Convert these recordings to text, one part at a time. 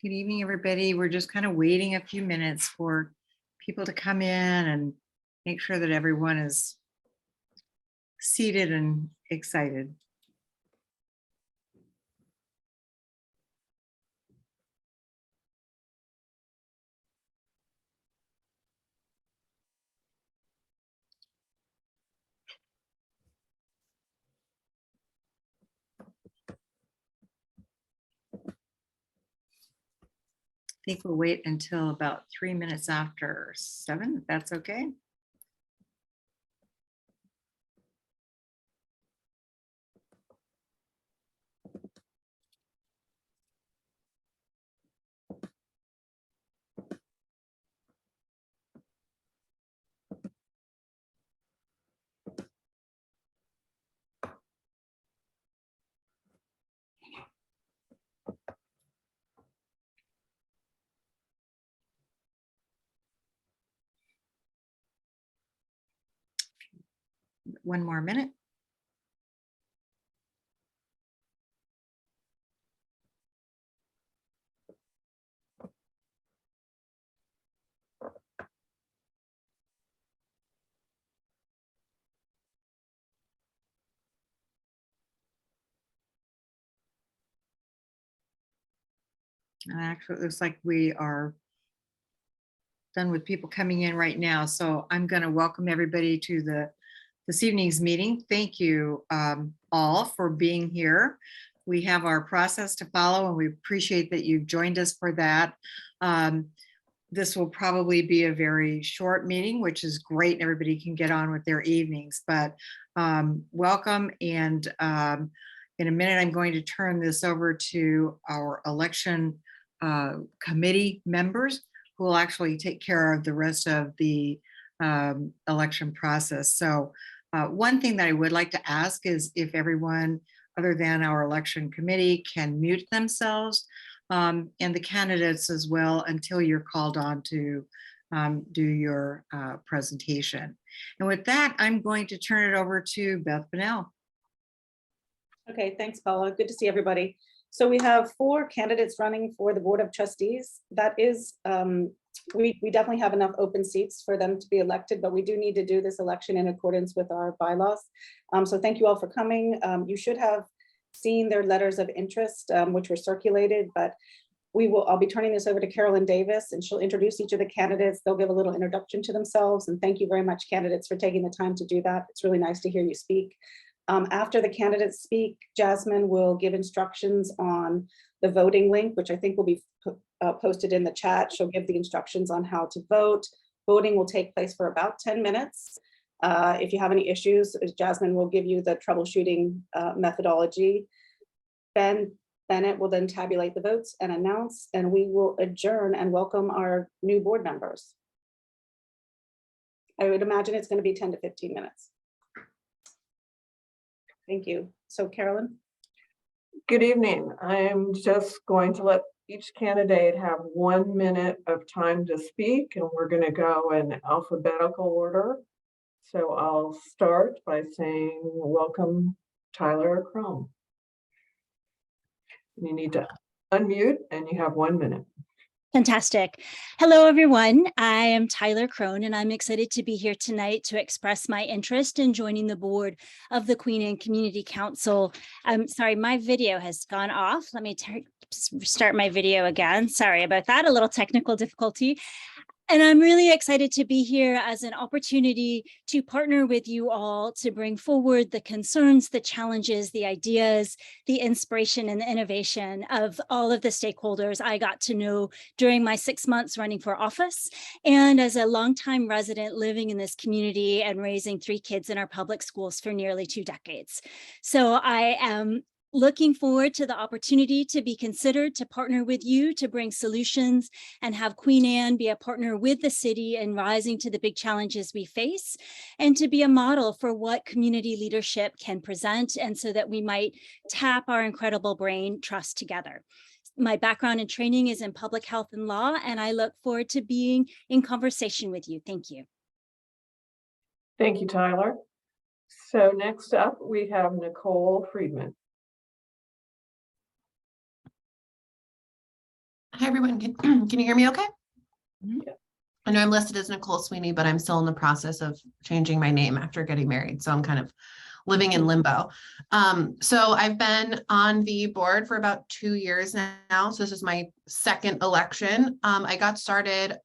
Good evening, everybody. We're just kind of waiting a few minutes for people to come in and make sure that everyone is seated and excited. I think we'll wait until about 3 minutes after 7, if that's okay. One more minute. Actually, it looks like we are done with people coming in right now. So I'm going to welcome everybody to this evening's meeting. Thank you all for being here. We have our process to follow, and we appreciate that you've joined us for that. This will probably be a very short meeting, which is great. Everybody can get on with their evenings, but welcome. And in a minute, I'm going to turn this over to our election committee members who will actually take care of the rest of the election process. So one thing that I would like to ask is if everyone other than our election committee can mute themselves and the candidates as well until you're called on to do your presentation. And with that, I'm going to turn it over to Beth Bunnell. Okay, thanks, Paula. Good to see everybody. So we have 4 candidates running for the Board of Trustees. That is, we definitely have enough open seats for them to be elected, but we do need to do this election in accordance with our bylaws. So thank you all for coming. You should have seen their letters of interest, which were circulated, but I'll be turning this over to Carolyn Davis, and she'll introduce each of the candidates. They'll give a little introduction to themselves, and thank you very much, candidates, for taking the time to do that. It's really nice to hear you speak. After the candidates speak, Jasmine will give instructions on the voting link, which I think will be posted in the chat. She'll give the instructions on how to vote. Voting will take place for about 10 minutes. If you have any issues, Jasmine will give you the troubleshooting methodology. Ben Bennett will then tabulate the votes and announce, and we will adjourn and welcome our new board members. I would imagine it's going to be 10 to 15 minutes. Thank you. So Carolyn. Good evening. I'm just going to let each candidate have 1 minute of time to speak, and we're going to go in alphabetical order. So I'll start by saying welcome, Tyler Crone. You need to unmute and you have 1 minute. Fantastic. Hello, everyone. I am Tyler Crone, and I'm excited to be here tonight to express my interest in joining the board of the Queen Anne Community Council. I'm sorry, my video has gone off. Let me start my video again. Sorry about that, a little technical difficulty. And I'm really excited to be here as an opportunity to partner with you all to bring forward the concerns, the challenges, the ideas, the inspiration and the innovation of all of the stakeholders I got to know during my 6 months running for office, and as a longtime resident living in this community and raising 3 kids in our public schools for nearly 2 decades. So I am looking forward to the opportunity to be considered to partner with you to bring solutions and have Queen Anne be a partner with the city in rising to the big challenges we face, and to be a model for what community leadership can present, and so that we might tap our incredible brain trust together. My background and training is in public health and law, and I look forward to being in conversation with you. Thank you. Thank you, Tyler. So next up, we have Nicole Friedman. Hi, everyone. Can you hear me okay? Mhm. Yeah. I know I'm listed as Nicole Sweeney, but I'm still in the process of changing my name after getting married. So I'm kind of living in limbo. So I've been on the board for about 2 years now. So this is my second election. I got started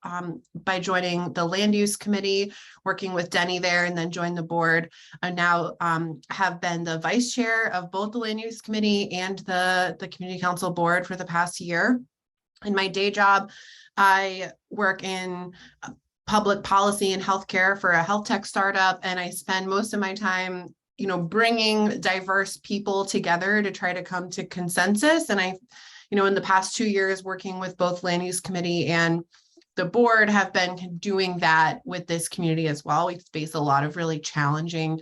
by joining the land use committee, working with Denny there, and then joined the board. I now have been the vice chair of both the land use committee and the community council board for the past year. In my day job, I work in public policy and healthcare for a health tech startup, and I spend most of my time, bringing diverse people together to try to come to consensus. And I, in the past 2 years, working with both land use committee and the board, have been doing that with this community as well. We face a lot of really challenging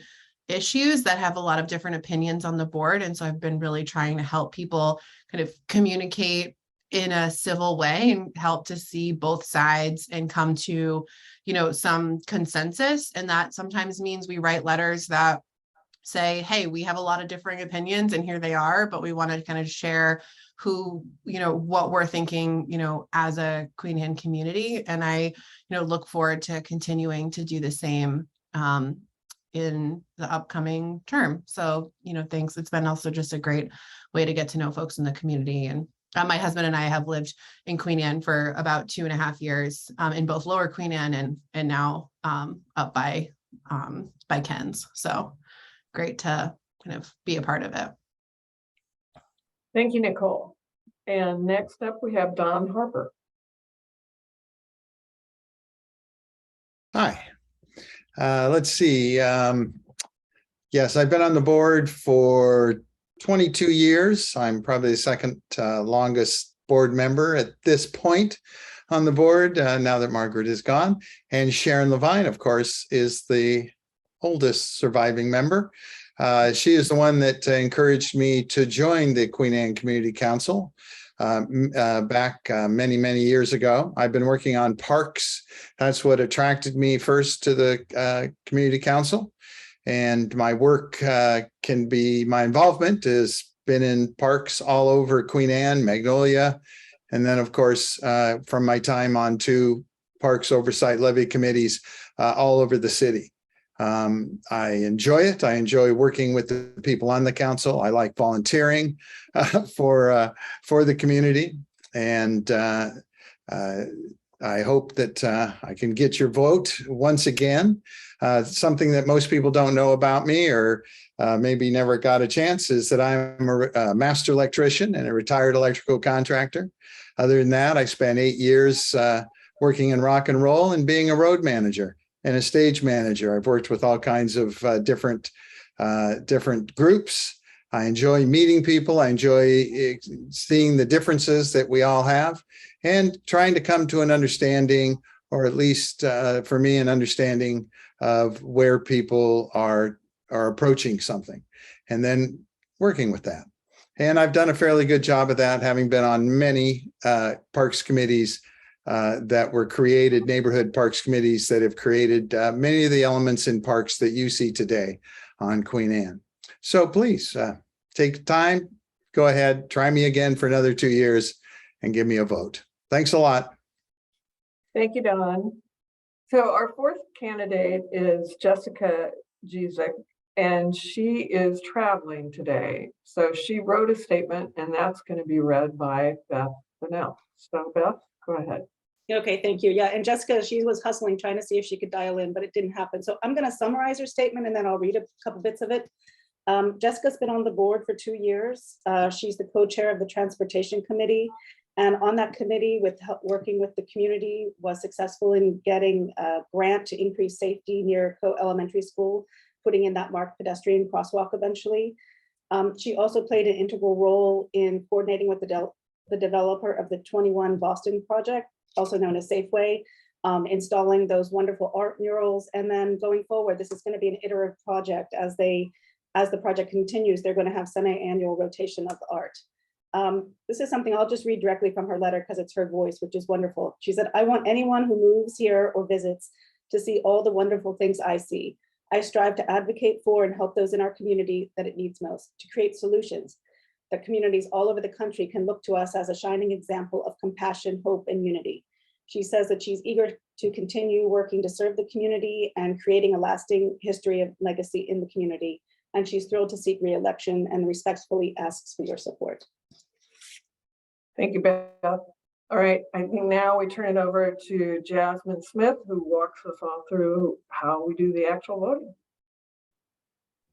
issues that have a lot of different opinions on the board. And so I've been really trying to help people kind of communicate in a civil way and help to see both sides and come to, some consensus. And that sometimes means we write letters that say, hey, we have a lot of differing opinions and here they are, but we want to kind of share what we're thinking, as a Queen Anne community. And I, look forward to continuing to do the same in the upcoming term. So, thanks. It's been also just a great way to get to know folks in the community. And my husband and I have lived in Queen Anne for about 2.5 years in both Lower Queen Anne and now up by Ken's. So great to kind of be a part of it. Thank you, Nicole. And next up, we have Don Harper. Hi. Let's see. Yes, I've been on the board for 22 years. I'm probably the second longest board member at this point on the board, now that Margaret is gone. And Sharon Levine, of course, is the oldest surviving member. She is the one that encouraged me to join the Queen Anne Community Council back many, many years ago. I've been working on parks. That's what attracted me first to the Community Council. And my work my involvement has been in parks all over Queen Anne, Magnolia, and then, of course, from my time on to Parks Oversight Levy committees all over the city. I enjoy it. I enjoy working with the people on the council. I like volunteering for the community. And I hope that I can get your vote once again. Something that most people don't know about me, or maybe never got a chance, is that I'm a master electrician and a retired electrical contractor. Other than that, I spent 8 years working in rock and roll and being a road manager and a stage manager. I've worked with all kinds of different groups. I enjoy meeting people. I enjoy seeing the differences that we all have and trying to come to an understanding, or at least for me, an understanding of where people are approaching something, and then working with that. And I've done a fairly good job of that, having been on many parks committees that were created, neighborhood parks committees that have created many of the elements in parks that you see today on Queen Anne. So please take time, go ahead, try me again for another 2 years and give me a vote. Thanks a lot. Thank you, Don. So our fourth candidate is Jessica Gizik, and she is traveling today. So she wrote a statement, and that's going to be read by Beth Bunnell. So Beth, go ahead. Okay, thank you. Yeah, and Jessica, she was hustling, trying to see if she could dial in, but it didn't happen. So I'm going to summarize her statement, and then I'll read a couple bits of it. Jessica's been on the board for 2 years. She's the co-chair of the Transportation Committee. And on that committee, working with the community, was successful in getting a grant to increase safety near Co Elementary School, putting in that marked pedestrian crosswalk eventually. She also played an integral role in coordinating with the developer of the 21 Boston project, also known as Safeway, installing those wonderful art murals. And then going forward, this is going to be an iterative project. As the project continues, they're going to have semi-annual rotation of the art. This is something I'll just read directly from her letter because it's her voice, which is wonderful. She said, "I want anyone who moves here or visits to see all the wonderful things I see. I strive to advocate for and help those in our community that it needs most, to create solutions. that communities all over the country can look to us as a shining example of compassion, hope, and unity. She says that she's eager to continue working to serve the community and creating a lasting history of legacy in the community. And she's thrilled to seek re-election and respectfully asks for your support. Thank you, Beth. All right, I think now we turn it over to Jasmine Smith, who walks us all through how we do the actual voting.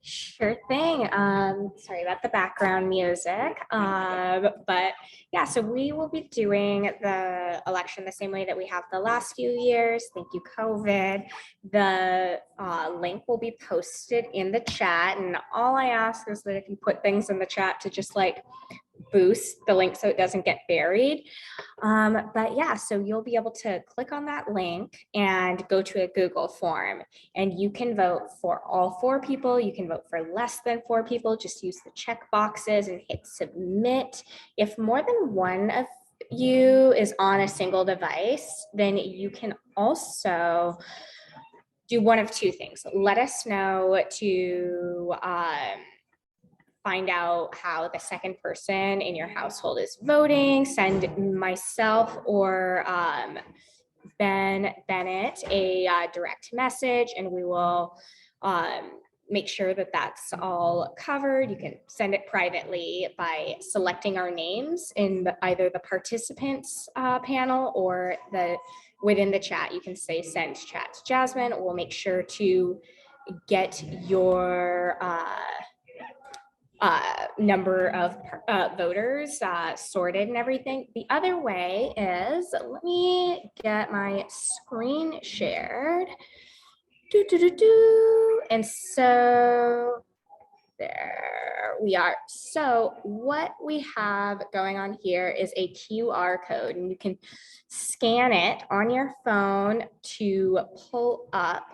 Sure thing. Sorry about the background music. But yeah, so we will be doing the election the same way that we have the last few years. Thank you, COVID. The link will be posted in the chat, and all I ask is that if you put things in the chat to just like boost the link so it doesn't get buried. But yeah, so you'll be able to click on that link and go to a Google form, and you can vote for all 4 people. You can vote for less than 4 people. Just use the check boxes and hit submit. If more than one of you is on a single device, then you can also do one of 2 things. Let us know to find out how the second person in your household is voting. Send myself or Ben Bennett a direct message, and we will make sure that that's all covered. You can send it privately by selecting our names in either the participants panel or within the chat. You can say send chat to Jasmine. We'll make sure to get your number of voters sorted and everything. The other way is, let me get my screen shared. And so there we are. So what we have going on here is a QR code, and you can scan it on your phone to pull up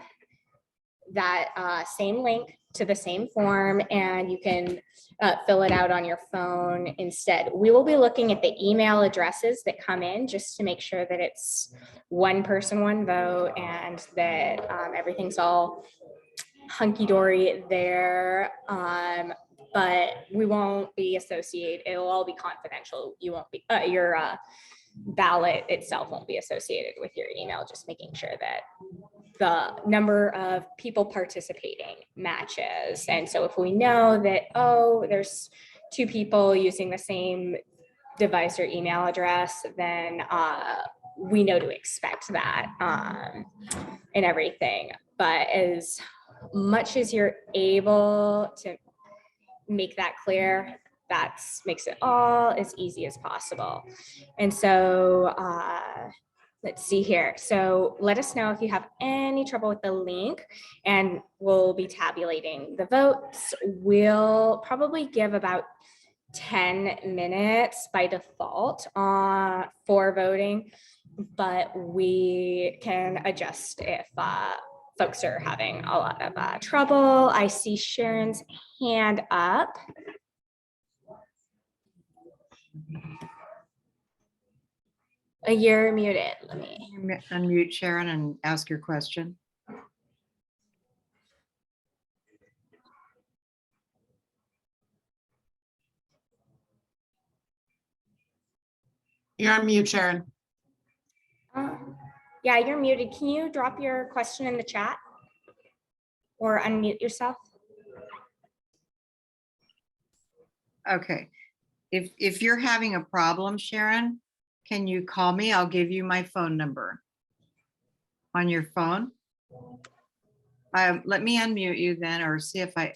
that same link to the same form, and you can fill it out on your phone instead. We will be looking at the email addresses that come in just to make sure that it's one person, one vote, and that everything's all hunky-dory there. But we won't be associated. It'll all be confidential. You won't be, your ballot itself won't be associated with your email, just making sure that the number of people participating matches. And so if we know that, oh, there's 2 people using the same device or email address, then we know to expect that and everything. But as much as you're able to make that clear, that makes it all as easy as possible. And so let's see here. So let us know if you have any trouble with the link, and we'll be tabulating the votes. We'll probably give about 10 minutes by default for voting, but we can adjust if folks are having a lot of trouble. I see Sharon's hand up. You're muted. Let me. Unmute Sharon and ask your question. You're on mute, Sharon. Yeah, you're muted. Can you drop your question in the chat or unmute yourself? Okay. If you're having a problem, Sharon, can you call me? I'll give you my phone number on your phone. Let me unmute you then, or see if I,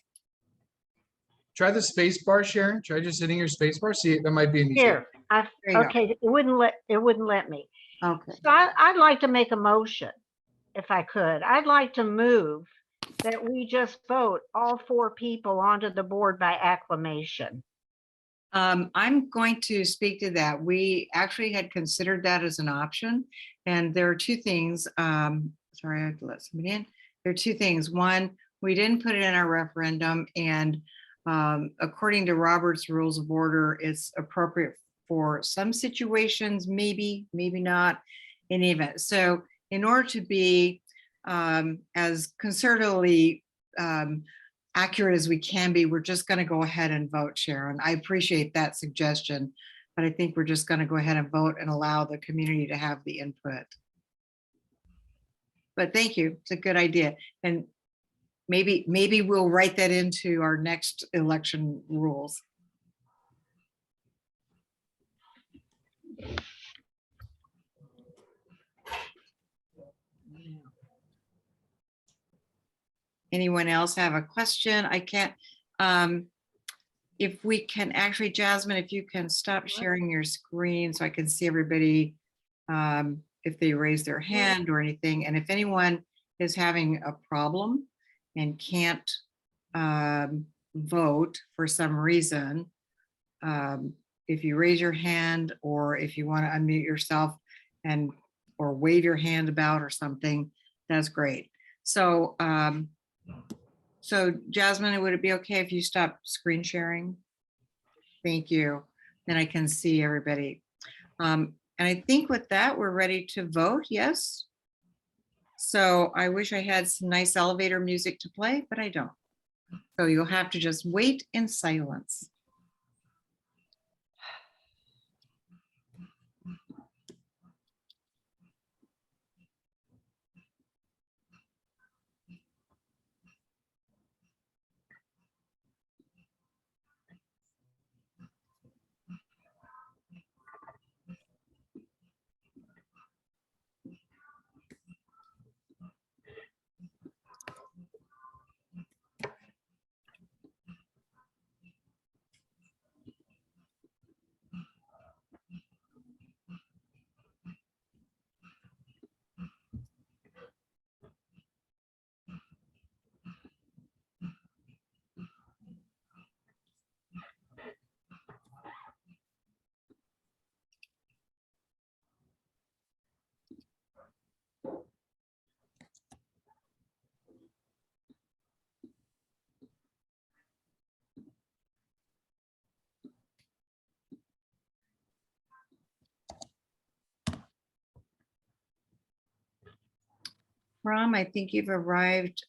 Try the space bar, Sharon. Try just hitting your space bar. See, that might be an easy. Here, There you go. okay, it wouldn't let me. okay. So I'd like to make a motion, if I could. I'd like to move that we just vote all 4 people onto the board by acclamation. I'm going to speak to that. We actually had considered that as an option. And there are 2 things. Sorry, I have to let somebody in. There are 2 things. One, we didn't put it in our referendum, and according to Robert's Rules of Order, it's appropriate for some situations, maybe not, in any event. So in order to be as conservatively accurate as we can be, we're just going to go ahead and vote, Sharon. I appreciate that suggestion, but I think we're just going to go ahead and vote and allow the community to have the input. But thank you. It's a good idea. And maybe we'll write that into our next election rules. Anyone else have a question? I can't, if we can actually, Jasmine, if you can stop sharing your screen so I can see everybody, if they raise their hand or anything. And if anyone is having a problem and can't vote for some reason, if you raise your hand or if you want to unmute yourself and or wave your hand about or something, that's great. So, so Jasmine, would it be okay if you stop screen sharing? Thank you. Then I can see everybody. And I think with that, we're ready to vote. Yes. So I wish I had some nice elevator music to play, but I don't. So you'll have to just wait in silence. Ram, I think you've arrived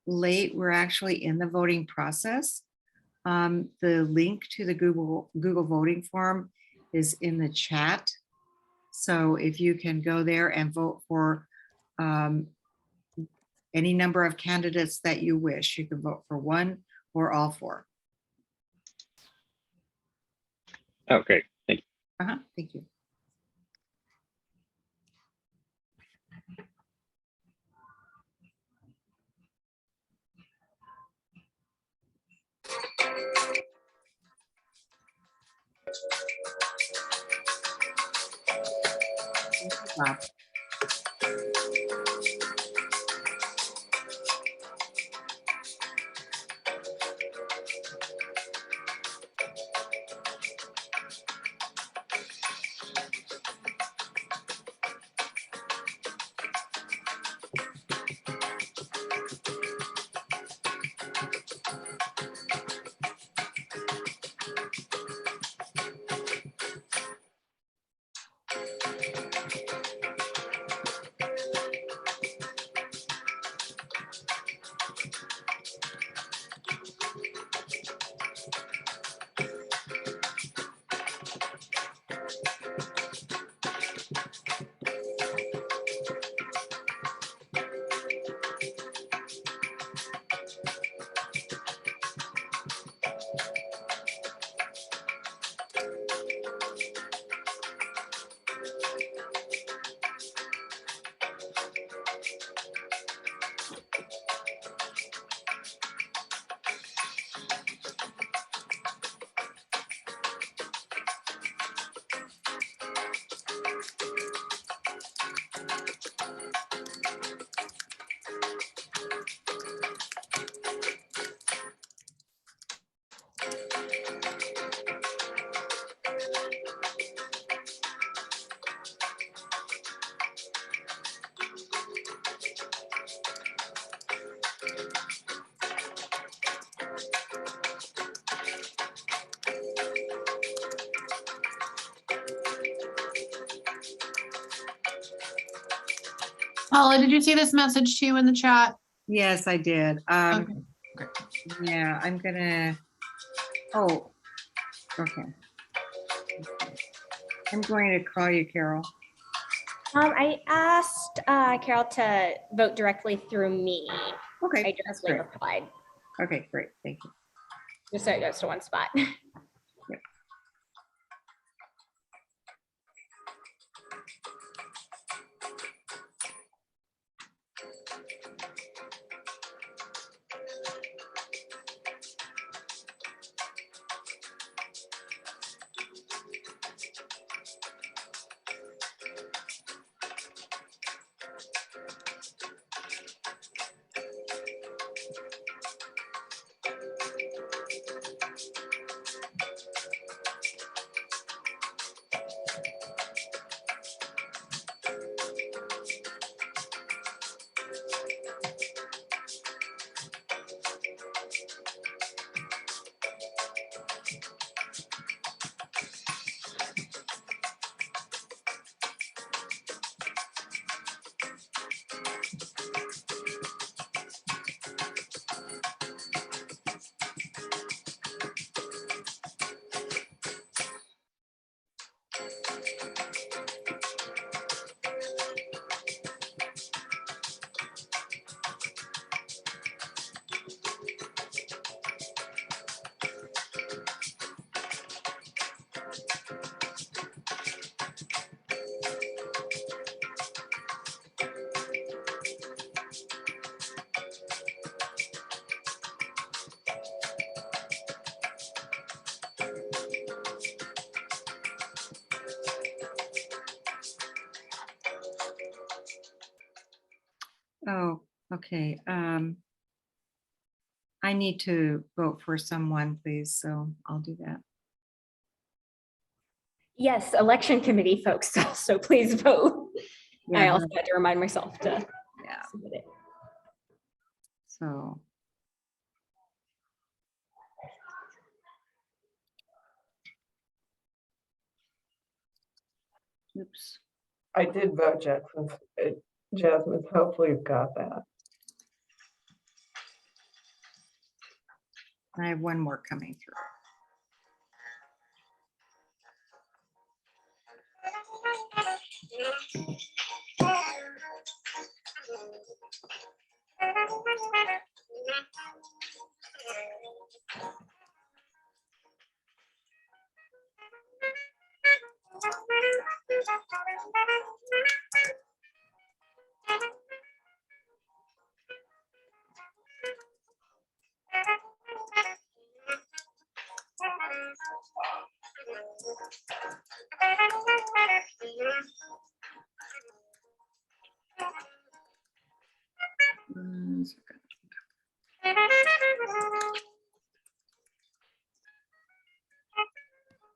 late. We're actually in the voting process. The link to the Google voting form is in the chat. So if you can go there and vote for any number of candidates that you wish, you can vote for one or all four. Oh, great. Thank you. Thank you. Wow. Paula, did you see this message too in the chat? Yes, I did. Okay. Yeah, I'm gonna, oh, okay. I'm going to call you, Carol. I asked Carol to vote directly through me. Okay, I that's directly great. replied, Okay, great, thank you. just so it goes to one spot. Oh, okay. I need to vote for someone, please, so I'll do that. Yes, election committee folks, so please vote. I Yeah, also had to remind myself to yeah, submit it. so. Oops, I did vote Jasmine, hopefully you've got that. I have one more coming through.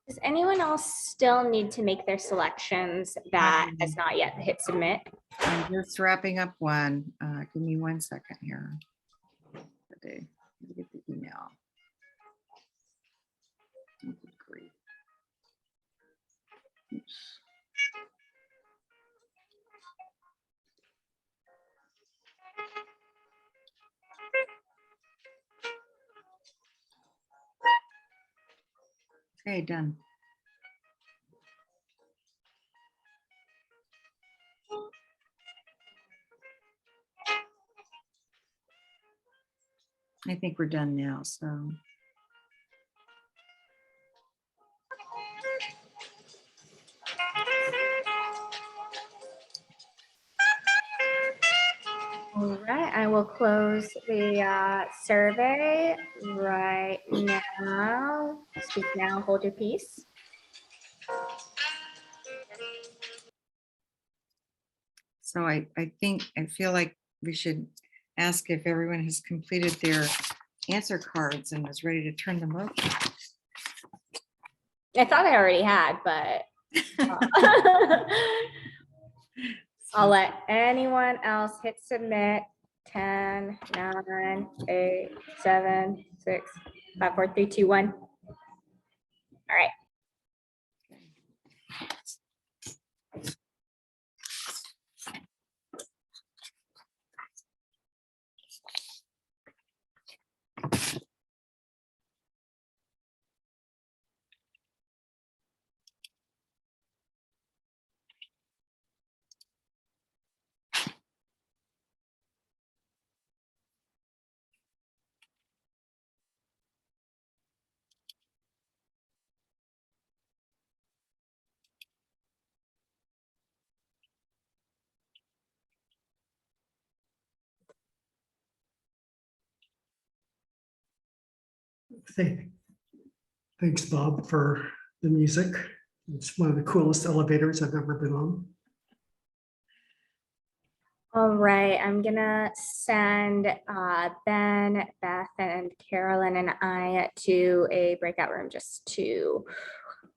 Does anyone else still need to make their selections that has not yet hit submit? I'm just wrapping up one. Give me 1 second here. Okay, let me get the email. Oh, good grief. Oops. Okay, done. I think we're done now, so. All right, I will close the survey right now. Speak now, hold your peace. So I feel like we should ask if everyone has completed their answer cards and is ready to turn them over. I thought I already had, but I'll let anyone else hit submit. 10, 9, 8, 7, 6, 5, 4, 3, 2, 1. All right. Thanks, Bob, for the music. It's one of the coolest elevators I've ever been on. All right, I'm gonna send Ben, Beth, and Carolyn and I to a breakout room just to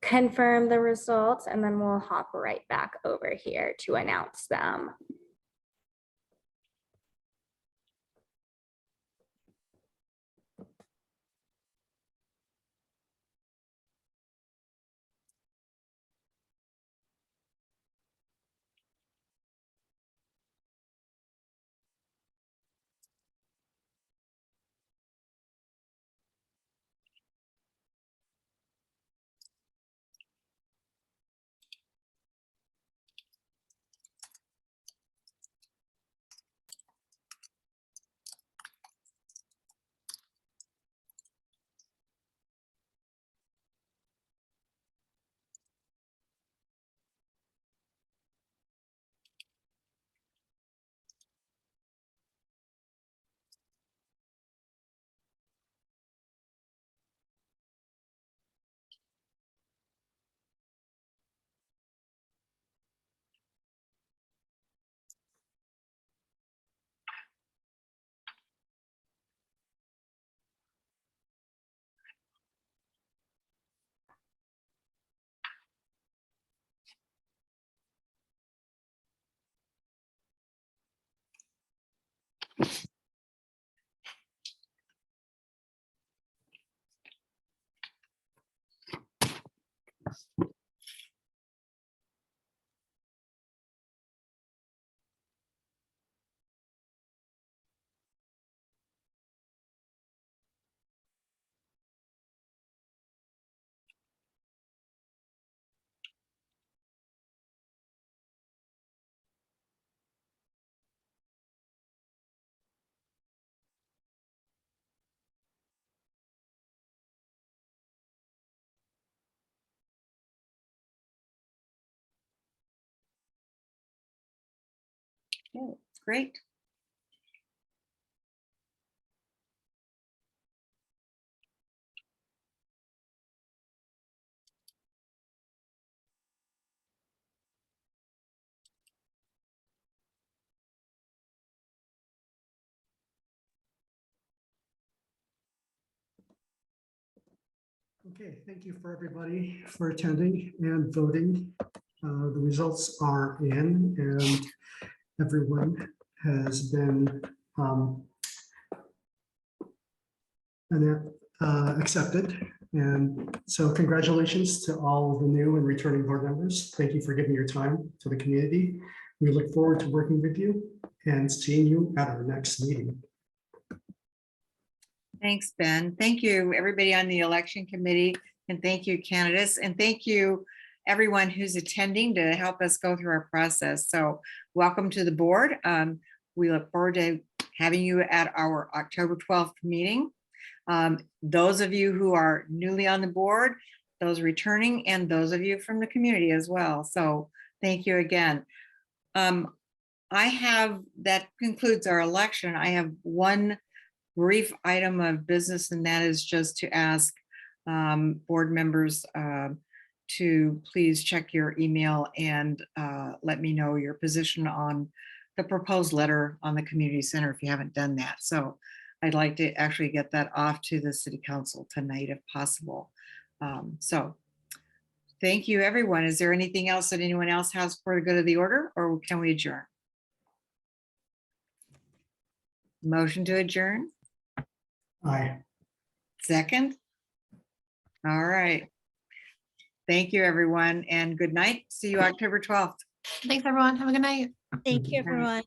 confirm the results, and then we'll hop right back over here to announce them. Okay, great. Okay, thank you for everybody for attending and voting. The results are in and everyone has been accepted. And so congratulations to all of the new and returning board members. Thank you for giving your time to the community. We look forward to working with you and seeing you at our next meeting. Thanks, Ben. Thank you, everybody on the election committee, and thank you, candidates, and thank you, everyone who's attending to help us go through our process. So welcome to the board. We look forward to having you at our October 12th meeting. Those of you who are newly on the board, those returning, and those of you from the community as well. So thank you again. That concludes our election. I have one brief item of business, and that is just to ask board members to please check your email and let me know your position on the proposed letter on the community center if you haven't done that. So I'd like to actually get that off to the city council tonight if possible. So thank you, everyone. Is there anything else that anyone else has for the good of the order, or can we adjourn? Motion to adjourn? Aye. Second? All right. Thank you, everyone, and good night. See you October 12th. Thanks, everyone. Have a good night. Thank you, Right. everyone.